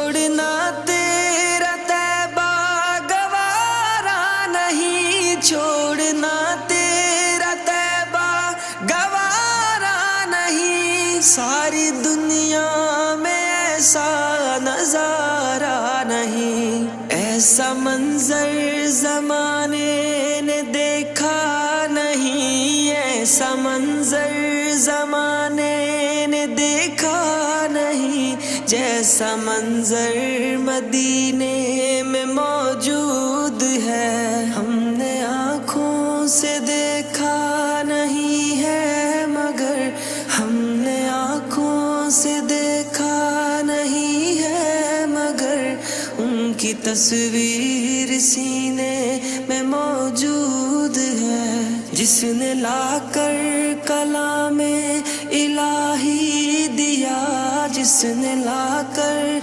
چھوڑنا تیرا طیبہ گوارا نہیں، چھوڑنا تیرا طیبہ گوارا نہیں، ساری دنیا میں ایسا نظارہ نہیں، ایسا منظر زمانے نے دیکھا نہیں، ایسا منظر زمانے نے دیکھا نہیں، جیسا منظر مدینے میں موجود ہے، ہم نے آنکھوں سے دیکھا نہیں ہے مگر، ہم نے آنکھوں سے دیکھا نہیں ہے مگر، ان کی تصویر سینے میں موجود ہے، جس نے لا کر کلام الہی دیا، جس نے لا کر